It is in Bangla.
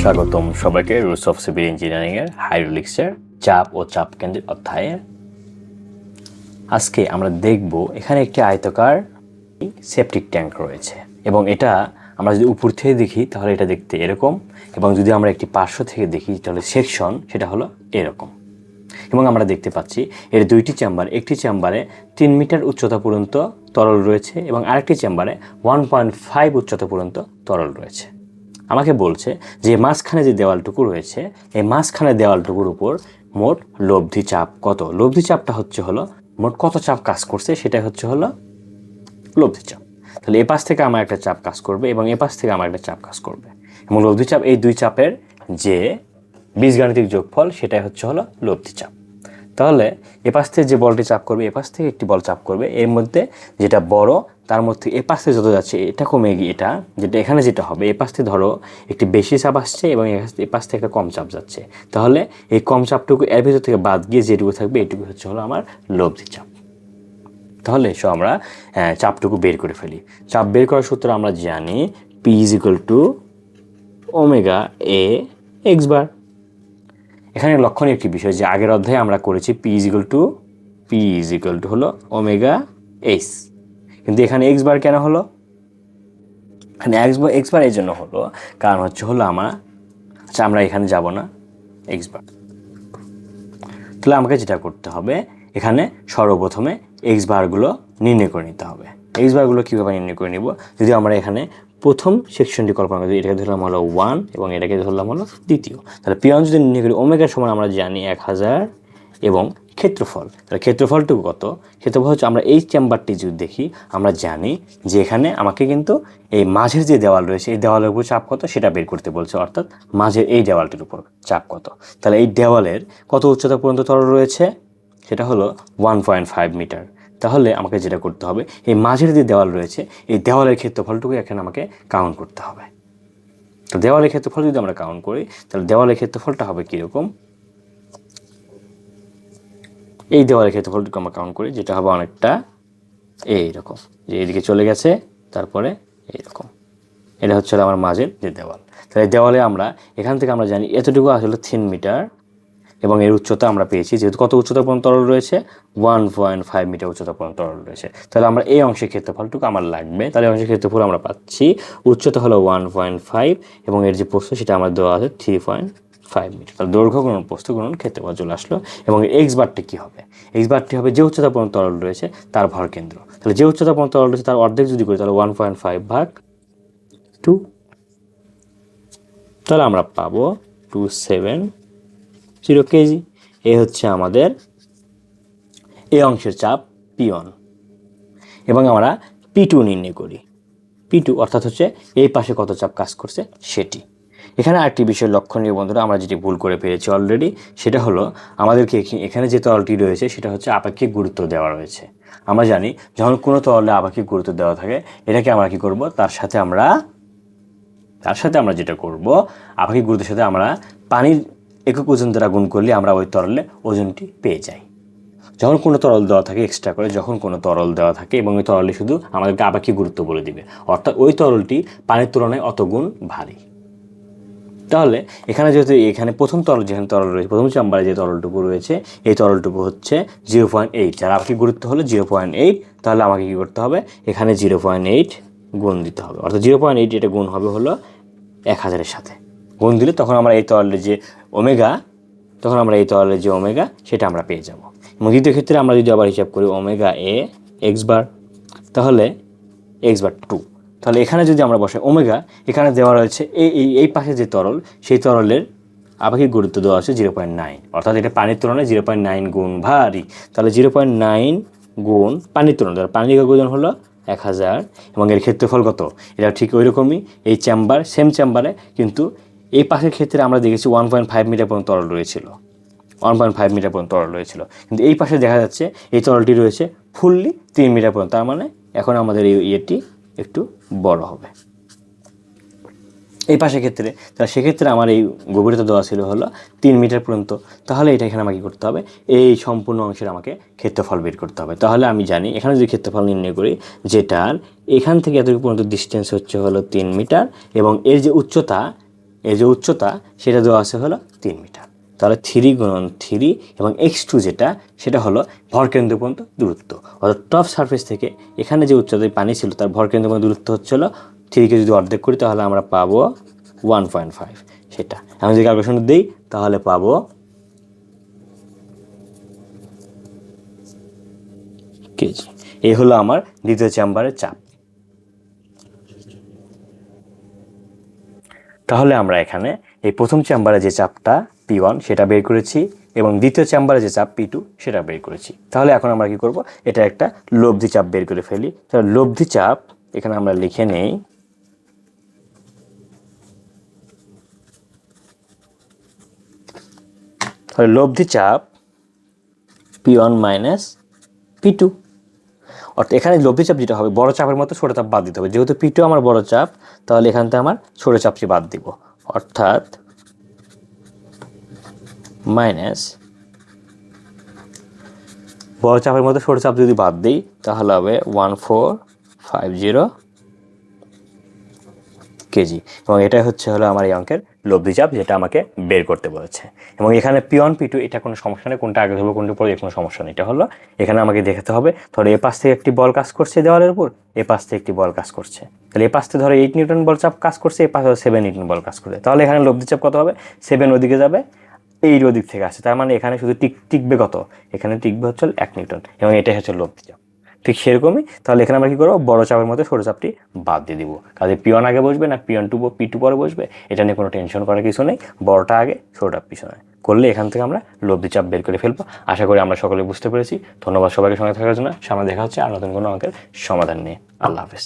স্বাগতম সবাইকে রুটস অফ সিভিল ইঞ্জিনিয়ারিং এর হাইড্রোলিক্সের চাপ ও চাপ কেন্দ্রিক অধ্যায়ে। আজকে আমরা দেখব এখানে একটি আয়তাকার সেপটিক ট্যাঙ্ক রয়েছে এবং এটা আমরা যদি উপর থেকে দেখি তাহলে এটা দেখতে এরকম, এবং যদি আমরা একটি পার্শ্ব থেকে দেখি তাহলে সেকশন সেটা হলো এরকম। এবং আমরা দেখতে পাচ্ছি এর দুইটি চেম্বার, একটি চেম্বারে 3 মিটার উচ্চতা পর্যন্ত তরল রয়েছে এবং আরেকটি চেম্বারে 1.5 উচ্চতা পর্যন্ত তরল রয়েছে। আমাকে বলছে যে মাঝখানে যে দেওয়ালটুকু রয়েছে এই মাঝখানে দেওয়ালটুকুর উপর মোট লব্ধি চাপ কত। লব্ধি চাপটা হলো মোট কত চাপ কাজ করছে সেটাই হলো লব্ধি চাপ। তাহলে এ পাশ থেকে আমার একটা চাপ কাজ করবে এবং এ পাশ থেকে আমার একটা চাপ কাজ করবে, এবং লব্ধি চাপ এই দুই চাপের যে বীজগাণিতিক যোগফল সেটাই হলো লব্ধি চাপ। তাহলে এ পাশ থেকে যে বলটি চাপ করবে এ পাশ থেকে একটি বল চাপ করবে, এর মধ্যে যেটা বড় তার মধ্যে এ পাশ থেকে যত যাচ্ছে এটা কমে গিয়ে এটা যেটা এখানে যেটা হবে এ পাশ থেকে ধরো একটি বেশি চাপ আসছে এবং এ পাশ থেকে একটা কম চাপ যাচ্ছে, তাহলে এই কম চাপটুকু এর ভিতর থেকে বাদ গিয়ে যেটুকু থাকবে এটুকু হলো আমার লব্ধি চাপ। তাহলে আমরা চাপটুকু বের করে ফেলি। চাপ বের করার সূত্র আমরা জানি P = ওমেগা এ এক্স বার। এখানে লক্ষণীয় একটি বিষয় যে আগের অধ্যায়ে আমরা করেছি P = হলো ওমেগা এস, কিন্তু এখানে এক্স বার কেন হলো? এখানে এক্স বার এই জন্য হলো কারণ হলো আমরা এখানে যাব না এক্স বার। তাহলে আমাকে যেটা করতে হবে এখানে সর্বপ্রথমে এক্স বারগুলো নির্ণয় করে নিতে হবে। এক্স বারগুলো কীভাবে নির্ণয় করে নিব? যদি আমরা এখানে প্রথম সেকশনটি কল্পনা করি, এটাকে ধরলাম হলো 1 এবং এটাকে ধরলাম হলো দ্বিতীয়, তাহলে P1 যদি নির্ণয় করি ওমেগার সমান আমরা জানি 1000 এবং ক্ষেত্রফল, তাহলে ক্ষেত্রফলটুকু কত? ক্ষেত্রফল আমরা এই চেম্বারটি যদি দেখি আমরা জানি যে এখানে আমাকে কিন্তু এই মাঝের যে দেওয়াল রয়েছে এই দেওয়ালের উপর চাপ কত সেটা বের করতে বলছে, অর্থাৎ মাঝের এই দেওয়ালটির উপর চাপ কত। তাহলে এই দেওয়ালের কত উচ্চতা পর্যন্ত তরল রয়েছে সেটা হলো 1.5 মিটার। তাহলে আমাকে যেটা করতে হবে এই মাঝের যে দেওয়াল রয়েছে এই দেওয়ালের ক্ষেত্রফলটুকু এখানে আমাকে কাউন্ট করতে হবে। তো দেওয়ালের ক্ষেত্রফল যদি আমরা কাউন্ট করি তাহলে দেওয়ালের ক্ষেত্রফলটা হবে কীরকম? এই দেওয়ালের ক্ষেত্রফলটুকু আমরা কাউন্ট করি, যেটা হবে অনেকটা এইরকম, যে এইদিকে চলে গেছে তারপরে এইরকম। এটা আমার মাঝের যে দেওয়াল। তাহলে দেওয়ালে আমরা এখান থেকে আমরা জানি এতটুকু আসলে 3 মিটার এবং এর উচ্চতা আমরা পেয়েছি, যেহেতু কত উচ্চতা পর্যন্ত তরল রয়েছে 1.5 মিটার উচ্চতা পর্যন্ত তরল রয়েছে। তাহলে আমরা এই অংশের ক্ষেত্রফলটুকু আমার লাগবে। তাহলে অংশের ক্ষেত্রফল আমরা পাচ্ছি উচ্চতা হলো 1.5 এবং এর যে প্রস্থ সেটা আমার দেওয়া আছে 3.5 মিটার। তাহলে দৈর্ঘ্য গুণন প্রস্থ গুণন ক্ষেত্রফল চলে আসলো। এবং এক্স বারটি কী হবে? এক্স বারটি হবে যে উচ্চতা পর্যন্ত তরল রয়েছে তার ভর কেন্দ্র। তাহলে যে উচ্চতা পর্যন্ত তরল রয়েছে তার অর্ধেক যদি করি তাহলে 1.5/2, তাহলে আমরা পাবো 270 কেজি। এ আমাদের এই অংশের চাপ P1 এবং আমরা P2 নির্ণয় করি। P2 অর্থাৎ এই পাশে কত চাপ কাজ করছে সেটি। এখানে আরেকটি বিষয় লক্ষণীয় বন্ধুরা, আমরা যেটি ভুল করে ফেলেছি অলরেডি, সেটা হলো আমাদেরকে এখানে যে তরলটি রয়েছে সেটা আপেক্ষিক গুরুত্ব দেওয়া রয়েছে। আমরা জানি যখন কোনো তরলে আপেক্ষিক গুরুত্ব দেওয়া থাকে এটাকে আমরা কি করব, তার সাথে আমরা যেটা করব আপেক্ষিক গুরুত্বের সাথে আমরা পানির একক ওজন দ্বারা গুণ করলে আমরা ওই তরলে ওজনটি পেয়ে যাই। যখন কোনো তরল দেওয়া থাকে এক্সট্রা করে, যখন কোনো তরল দেওয়া থাকে এবং ওই তরলটি শুধু আমাদেরকে আপেক্ষিক গুরুত্ব বলে দিবে, অর্থাৎ ওই তরলটি পানির তুলনায় অত গুণ ভারী। তাহলে এখানে যেহেতু এখানে প্রথম তরল যেখানে তরল রয়েছে প্রথম চেম্বারে যে তরলটুকু রয়েছে এই তরলটুকু 0.8, যার আপেক্ষিক গুরুত্ব হলো 0.8, তাহলে আমাকে কী করতে হবে এখানে 0.8 গুণ দিতে হবে, অর্থাৎ 0.8 এটা গুণ হবে হলো 1000-এর সাথে। গুণ দিলে তখন আমরা এই তরলের যে ওমেগা সেটা আমরা পেয়ে যাব। এবং দ্বিতীয় ক্ষেত্রে আমরা যদি আবার হিসাব করি ওমেগা এ এক্স বার, তাহলে এক্স বার 2, তাহলে এখানে যদি আমরা বসাই ওমেগা, এখানে দেওয়া রয়েছে এই পাশে যে তরল সেই তরলের আপেক্ষিক গুরুত্ব দেওয়া আছে 0.9, অর্থাৎ এটা পানির তুলনায় 0.9 গুণ ভারী। তাহলে 0.9 গুণ পানির তুলনায়, পানির একক ওজন হলো 1000 এবং এর ক্ষেত্রফল কত? এটা ঠিক ওই রকমই এই সেম চেম্বারে, কিন্তু এই পাশের ক্ষেত্রে আমরা দেখেছি 1.5 মিটার পর্যন্ত তরল রয়েছিল, 1.5 মিটার পর্যন্ত তরল রয়েছিল, কিন্তু এই পাশে দেখা যাচ্ছে এই তরলটি রয়েছে ফুললি 3 মিটার পর্যন্ত। তার মানে এখন আমাদের এই ইয়েটি একটু বড় হবে এই পাশের ক্ষেত্রে। তাহলে সেক্ষেত্রে আমার এই গভীরতা দেওয়া ছিল হলো 3 মিটার পর্যন্ত। তাহলে এটা এখানে আমাকে করতে হবে এই সম্পূর্ণ অংশের আমাকে ক্ষেত্রফল বের করতে হবে। তাহলে আমি জানি এখানে যদি ক্ষেত্রফল নির্ণয় করি যেটার এখান থেকে এতটুকু পর্যন্ত ডিস্টেন্স হলো 3 মিটার এবং এর যে উচ্চতা এই যে উচ্চতা সেটা দেওয়া আছে হলো 3 মিটার। তাহলে 3 গুণন 3 এবং x2 যেটা সেটা হলো ভরকেন্দ্র পর্যন্ত দূরত্ব, অর্থাৎ টপ সারফেস থেকে এখানে যে উচ্চতায় পানি ছিল তার ভরকেন্দ্র পর্যন্ত দূরত্ব হচ্ছে হলো 3কে যদি অর্ধেক করি তাহলে আমরা পাবো 1.5। সেটা আমি যদি ক্যালকুলেশন দিই তাহলে পাবো কেজি। এই হলো আমার দ্বিতীয় চেম্বারের চাপ। তাহলে আমরা এখানে এই প্রথম চেম্বারে যে চাপটা P1 সেটা বের করেছি এবং দ্বিতীয় চেম্বারে যে চাপ P2 সেটা বের করেছি। তাহলে এখন আমরা কি করব, এটা একটা লব্ধি চাপ বের করে ফেলি। তাহলে লব্ধি চাপ এখানে আমরা লিখে নেই তাহলে লব্ধি চাপ P1 মাইনাস P2, অর্থাৎ এখানে লব্ধি চাপ যেটা হবে বড় চাপের মতো ছোট চাপ বাদ দিতে হবে। যেহেতু P2 আমার বড় চাপ তাহলে এখান থেকে আমার ছোট চাপটি বাদ দিব, অর্থাৎ মাইনাস বড় চাপের মধ্যে ছোট চাপ যদি বাদ দিই তাহলে হবে 1450 কেজি। এবং এটাই হচ্ছে হলো আমার এই অঙ্কের লব্ধি চাপ যেটা আমাকে বের করতে বলেছে। এবং এখানে P1 P2 এটা কোনো সমস্যা নেই, কোনটা আগে ধরবো কোনটা পরে কোনো সমস্যা নেই। এটা হলো এখানে আমাকে দেখাতে হবে ধরো এ পাশ থেকে একটি বল কাজ করছে দেওয়ালের উপর, এ পাশ থেকে একটি বল কাজ করছে। তাহলে এ পাশ থেকে ধরো 8 নিউটন বল চাপ কাজ করছে, এ পাশে 7 নিউটন বল কাজ করছে। তাহলে এখানে লব্ধি চাপ কত হবে, 7 ওদিকে যাবে, 8 ওদিক থেকে আসছে। তার মানে এখানে শুধু টিকবে কত, এখানে টিকবে হচ্ছে 1 নিউটন, এবং এটাই হচ্ছে লব্ধি চাপ। ঠিক সেরকমই তাহলে এখানে আমরা কি করবো, বড় চাপের মধ্যে ছোট চাপটি বাদ দিয়ে দিব। কাজে P1 আগে বসবে না P2 পরে বসবে এটা নিয়ে কোনো টেনশন করার কিছু নেই, বড়টা আগে ছোটটা পিছনে করলে এখান থেকে আমরা লব্ধি চাপ বের করে ফেলবো। আশা করি আমরা সকলে বুঝতে পেরেছি। ধন্যবাদ সবাইকে সঙ্গে থাকার জন্য। সামনে দেখা হচ্ছে আর নতুন কোনো অঙ্কের সমাধান নিয়ে। আল্লাহ হাফেজ।